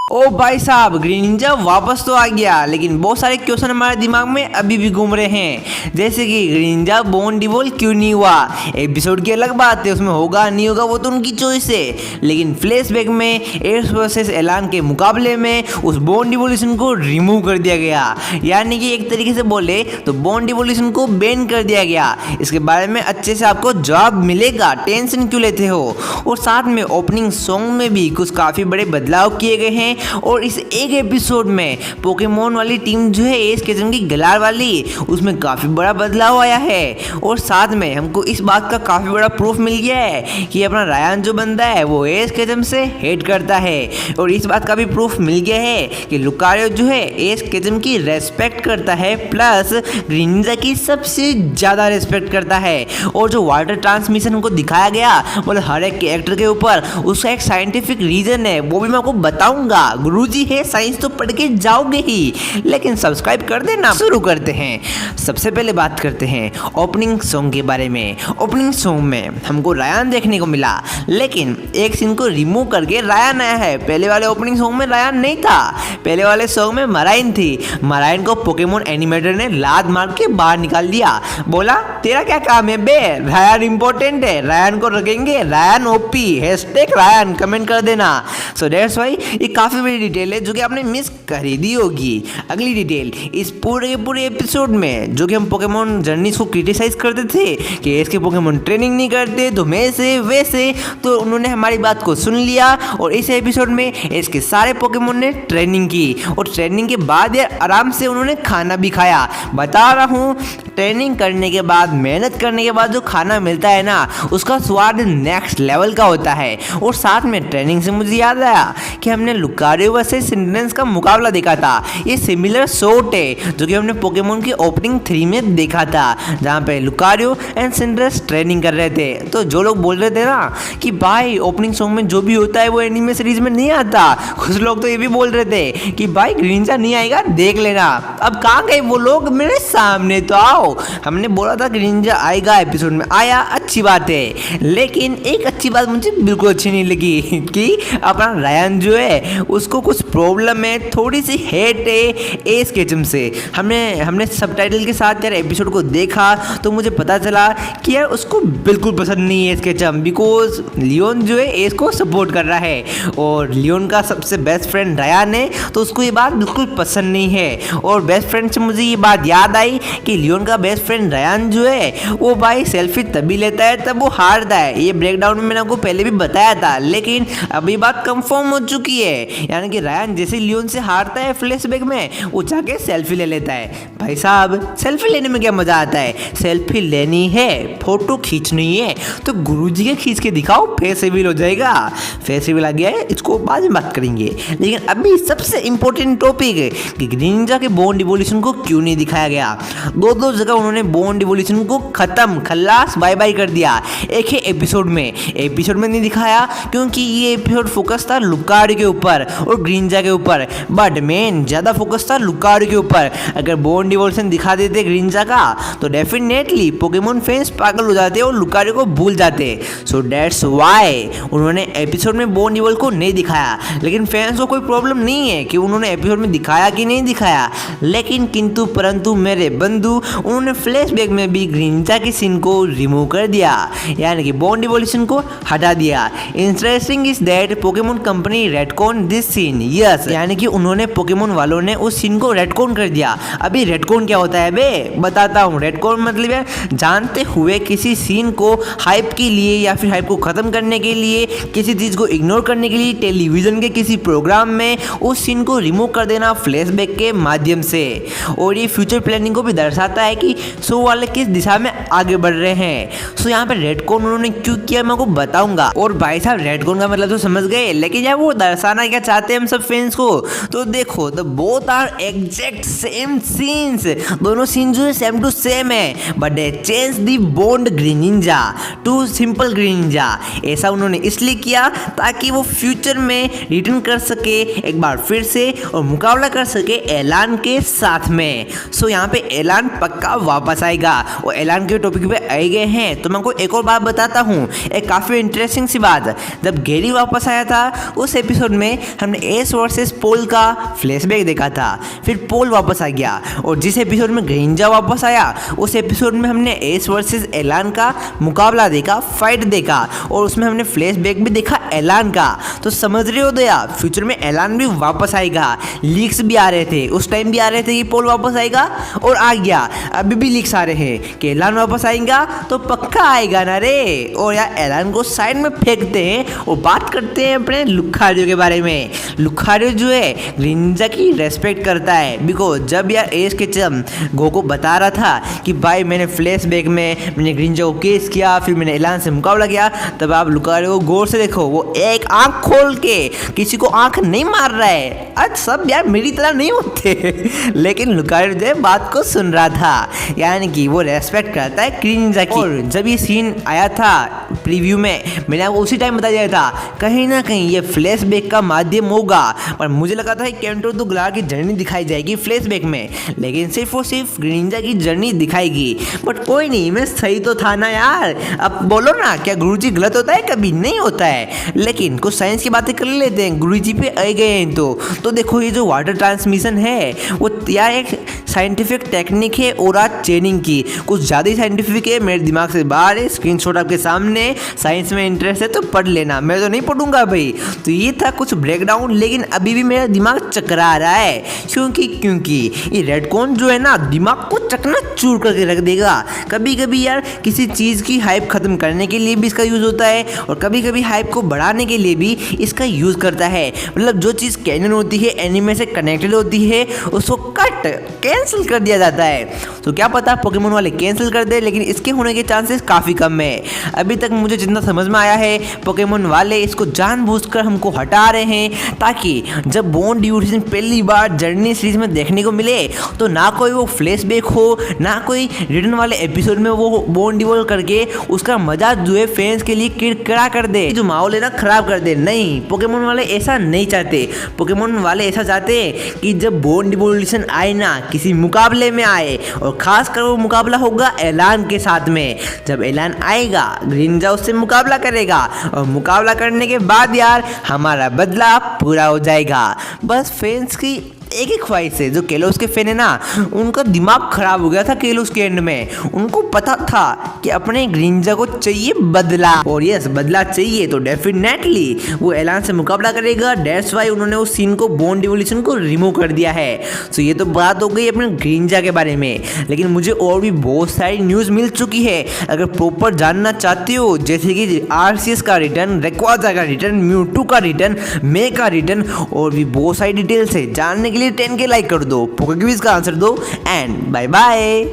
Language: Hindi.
ओ भाई साहब, ग्रीन निंजा वापस तो आ गया, लेकिन बहुत सारे क्वेश्चन हमारे दिमाग में अभी भी घूम रहे हैं। जैसे कि ग्रीन निंजा बोन डिवोल्व क्यों नहीं हुआ। एपिसोड की अलग बात है, उसमें होगा नहीं होगा वो तो उनकी चॉइस है, लेकिन फ्लैशबैक में एस वर्सेस एलान के मुकाबले में उस बोन डिवोल्यूशन को रिमूव कर दिया गया। यानी कि एक तरीके से बोले तो बोन डिवोल्यूशन को बैन कर दिया गया। इसके बारे में अच्छे से आपको जवाब मिलेगा, टेंशन क्यों लेते हो। और साथ में ओपनिंग सॉन्ग में भी कुछ काफ़ी बड़े बदलाव किए गए हैं। और इस एक एपिसोड में पोकेमोन वाली टीम जो है एस केचम की गलार वाली, उसमें काफ़ी बड़ा बदलाव आया है। और साथ में हमको इस बात का काफ़ी बड़ा प्रूफ मिल गया है कि अपना रायन जो बंदा है वो एस केचम से हेट करता है। और इस बात का भी प्रूफ मिल गया है कि लुकारियो जो है एस केचम की रेस्पेक्ट करता है, प्लस ग्रीन निंजा की सबसे ज़्यादा रेस्पेक्ट करता है। और जो वाटर ट्रांसमिशन हमको दिखाया गया मतलब हर एक कैरेक्टर के ऊपर, उसका एक साइंटिफिक रीजन है, वो भी मैं आपको बताऊंगा। गुरुजी है, साइंस तो पढ़ के जाओगे ही, लेकिन सब्सक्राइब कर देना। शुरू करते हैं। सबसे पहले बात करते हैं ओपनिंग सॉन्ग के बारे में। ओपनिंग सॉन्ग में हमको रायन देखने को मिला, लेकिन एक सीन को रिमूव करके रायन आया है। पहले वाले ओपनिंग सॉन्ग में रायन नहीं था, पहले वाले सॉन्ग में मराइन थी। मराइन को पोकेमोन एनिमेटर ने लात मार के बाहर निकाल दिया, बोला तेरा क्या काम है बे, रायन इंपॉर्टेंट है, रायन को रखेंगे, Ryan OP, hashtag Ryan comment कर देना। सो दैट्स वाई ये काफ़ी बड़ी डिटेल है जो कि आपने मिस कर ही दी होगी। अगली डिटेल, इस पूरे एपिसोड में जो कि हम पोकेमोन जर्नीज को क्रिटिसाइज करते थे कि इसके पोकेमोन ट्रेनिंग नहीं करते तो वैसे वैसे, तो उन्होंने हमारी बात को सुन लिया और इस एपिसोड में इसके सारे पोकेमोन ने ट्रेनिंग की। और ट्रेनिंग के बाद यार आराम से उन्होंने खाना भी खाया। बता रहा हूँ, ट्रेनिंग करने के बाद, मेहनत करने के बाद जो खाना मिलता है ना, उसका स्वाद नेक्स्ट लेवल का होता है। और साथ में ट्रेनिंग से मुझे याद आया कि हमने लुकारियो वर्सेस सिंड्रेंस का मुकाबला देखा था। ये सिमिलर शॉट है जो कि हमने पोकेमोन की ओपनिंग 3 में देखा था, जहाँ पे लुकारियो एंड सिंड्रेंस ट्रेनिंग कर रहे थे। तो जो लोग बोल रहे थे ना कि भाई ओपनिंग सॉन्ग में जो भी होता है वो एनिमे सीरीज में नहीं आता, कुछ लोग तो ये भी बोल रहे थे कि भाई ग्रीन निंजा नहीं आएगा, देख लेना। अब कहाँ गए वो लोग, मेरे सामने तो आओ। हमने बोला था ग्रीन निंजा आएगा, एपिसोड में आया, अच्छी बात है। लेकिन एक अच्छी बात मुझे बिल्कुल अच्छी नहीं लगी कि अपना रायन जो है उसको कुछ प्रॉब्लम है, थोड़ी सी हेट है एस केचम से। हमने सबटाइटल के साथ यार एपिसोड को देखा तो मुझे पता चला कि यार उसको बिल्कुल पसंद नहीं है एस केचम, बिकॉज लियोन जो है एस को सपोर्ट कर रहा है और लियोन का सबसे बेस्ट फ्रेंड रायन है, तो उसको ये बात बिल्कुल पसंद नहीं है। और बेस्ट फ्रेंड से मुझे ये बात याद आई कि लियोन का बेस्ट फ्रेंड रायन जो है वो भाई सेल्फी तभी लेता है तब वो हारता है। ये ब्रेकडाउन में मैंने आपको पहले भी बताया था, लेकिन अभी बात कंफर्म हो चुकी है। यानी कि रायन जैसे लियोन से हारता है फ्लैशबैक में, वो जाके सेल्फी ले लेता है। भाई साहब, सेल्फी लेने में क्या मजा आता है, सेल्फी लेनी है, फोटो खींचनी है तो गुरुजी के खींच के दिखाओ, फेस रिवील हो जाएगा। फेस रिवील आ गया है, इसको बाद में बात करेंगे। लेकिन अभी सबसे इंपॉर्टेंट टॉपिक है कि ग्रीन निंजा के बोन डिवोल्यूशन को क्यों नहीं दिखाया गया। दो जगह उन्होंने बोन डिवोल्यूशन को खत्म, खल्लास, बाय बाय कर दिया। एक ही एपिसोड में नहीं दिखाया क्योंकि ये एपिसोड फोकस था लुकारियो के ऊपर और ग्रीन निंजा के ऊपर, बट मेन ज़्यादा फोकस था लुकारियो के ऊपर। अगर बोन डिवोल्यूशन दिखा देते ग्रीन निंजा का तो डेफिनेटली पोकेमोन फैंस पागल हो जाते और लुकारियो को भूल जाते। सो दैट्स वाई उन्होंने एपिसोड में बोन डिवोल्यूशन को नहीं दिखाया। लेकिन फैंस को कोई प्रॉब्लम नहीं है कि उन्होंने एपिसोड में दिखाया कि नहीं दिखाया, लेकिन किंतु परंतु मेरे बंधु, उन्होंने फ्लैशबैक में भी ग्रीन निंजा की सीन को रिमूव कर दिया, यानी कि बोन डिवोल्यूशन को हटा दिया। Interesting is that Pokemon company retcon this scene, yes, यानी कि उन्होंने पोकेमोन वालों ने उस सीन को रेडकॉन कर दिया। अभी रेडकॉन क्या होता है बे, बताता हूँ। रेडकॉन मतलब है जानते हुए किसी सीन को हाइप के लिए या फिर हाइप को खत्म करने के लिए, किसी चीज़ को इग्नोर करने के लिए टेलीविजन के किसी प्रोग्राम में उस सीन को रिमूव कर देना फ्लैशबैक के माध्यम से। और ये फ्यूचर प्लानिंग को भी दर्शाता है कि शो वाले किस दिशा में आगे बढ़ रहे हैं। सो यहाँ पे रेडकॉन उन्होंने क्यों किया मैं आपको बताऊंगा। और भाई साहब, रेडकॉन का मतलब तो समझ गए, लेकिन यार वो दर्शाना क्या चाहते हैं हम सब फैंस को, तो देखो the both are exact same scenes. दोनों सीन जो है सेम टू सेम है, but they change the bond green ninja to simple green ninja. ऐसा उन्होंने इसलिए किया ताकि वो फ्यूचर में रिटर्न कर सके एक बार फिर से और मुकाबला कर सके एलान के साथ में। सो यहाँ पे एलान पक्का वापस आएगा और एलान के टॉपिक पे आए गए हैं तो मैं आपको एक और बात बताता हूँ, एक काफ़ी इंटरेस्टिंग सी बात। जब गैरी वापस आया था उस एपिसोड में हमने एस वर्सेस पोल का फ्लैशबैक देखा था। फिर पोल वापस आ गया और जिस एपिसोड में ग्रीनिंजा वापस आया उस एपिसोड में हमने एस वर्सेस एलान का मुकाबला देखा, फाइट देखा और उसमें हमने फ्लैशबैक भी देखा एलान का। तो समझ रहे हो दया, फ्यूचर में एलान भी वापस आएगा। लीक्स भी आ रहे थे, उस टाइम भी आ रहे थे कि पोल वापस आएगा और आ गया। अभी भी लीक्स आ रहे हैं कि एलान वापस आएगा, तो पक्का आएगा ना रे। और यार एलान को साइड में फेंकते हैं और बात करते हैं अपने लुखारियो के बारे में। लुखारियो जो है ग्रीनिंजा की रेस्पेक्ट करता है, बिकॉज जब यार एस के चम गो को बता रहा था कि भाई मैंने फ्लैशबैक में मैंने ग्रीनिंजा को केस किया, फिर मैंने एलान से मुकाबला किया, तब आप लुखारियो को गौर से देखो, वो एक आंख खोल के किसी को आंख नहीं मार रहा है। आज सब यार मेरी तरह नहीं होते लेकिन लुखारियो जो है बात को सुन रहा था, यानी कि वो रेस्पेक्ट करता है ग्रीनिंजा की। और जब ये सीन आया था प्रीव्यू में, मैंने आपको उसी टाइम बता दिया था कहीं ना कहीं ये फ्लैशबैक का माध्यम होगा, पर मुझे लगा था कि कैंटो द ग्लार की जर्नी दिखाई जाएगी फ्लैशबैक में, लेकिन सिर्फ और सिर्फ ग्रीनिंजा की जर्नी दिखाएगी। बट कोई नहीं, मैं सही तो था ना यार। अब बोलो ना, क्या गुरुजी गलत होता है? कभी नहीं होता है। लेकिन कुछ साइंस की बातें कर लेते हैं, गुरुजी पे आ गए हैं तो देखो ये जो वाटर ट्रांसमिशन है वो यार एक साइंटिफिक टेक्निक है और चेनिंग की, कुछ ज़्यादा ही साइंटिफिक है, मेरे दिमाग से बाहर है। स्क्रीनशॉट आपके सामने, साइंस में इंटरेस्ट है तो पढ़ लेना, मैं तो नहीं पढ़ूंगा भाई। तो ये था कुछ ब्रेकडाउन, लेकिन अभी भी मेरा दिमाग चकरा रहा है। क्योंकि ये रेडकॉन जो है ना दिमाग को चकना चूर करके रख देगा। कभी कभी यार किसी चीज़ की हाइप खत्म करने के लिए भी इसका यूज़ होता है और कभी कभी हाइप को बढ़ाने के लिए भी इसका यूज़ करता है। मतलब जो चीज़ कैनन होती है, एनिमे से कनेक्टेड होती है, उसको कट कैंसिल कर दिया जाता है। तो क्या पता पोकेमोन वाले कैंसिल कर दे, लेकिन इसके होने के चांसेस काफ़ी कम है। अभी तक मुझे जितना समझ में आया है पोकेमोन वाले इसको जानबूझकर हमको हटा रहे हैं, ताकि जब बोन ड्यूरेशन पहली बार जर्नी सीरीज में देखने को मिले तो ना कोई वो फ्लैशबैक हो, ना कोई रिटर्न वाले एपिसोड में वो बोन डिवोल्व करके उसका मजा जो है फैंस के लिए किरकिरा कर दे, जो माहौल है ना खराब कर दे। नहीं, पोकेमोन वाले ऐसा नहीं चाहते। पोकेमोन वाले ऐसा चाहते हैं कि जब बोन डिवोल्यूशन आए ना किसी मुकाबले में आए, और खासकर वो मुकाबला होगा एलान के साथ में। जब एलान आएगा ग्रीनिंजा उससे मुकाबला करेगा और मुकाबला करने के बाद यार हमारा बदला पूरा हो जाएगा। बस फैंस की एक ही ख्वाहिश है, जो केलोस के फैन है ना उनका दिमाग खराब हो गया था केलोस के एंड में। उनको पता था कि अपने ग्रीनिंजा को चाहिए बदला, और यस बदला चाहिए तो डेफिनेटली वो एलान से मुकाबला करेगा। दैट्स वाई उन्होंने उस सीन को बोन डिवोल्यूशन को रिमूव कर दिया है। सो ये तो बात हो गई अपने ग्रीनिंजा के बारे में, लेकिन मुझे और भी बहुत सारी न्यूज़ मिल चुकी है। अगर प्रॉपर जानना चाहते हो, जैसे कि आरसीएस का रिटर्न, रेक्वाजा का रिटर्न, म्यूटू का रिटर्न, मे का रिटर्न, और भी बहुत सारी डिटेल्स है जानने के लिए 10K लाइक कर दो, पोकेक्विज का आंसर दो, एंड बाय बाय।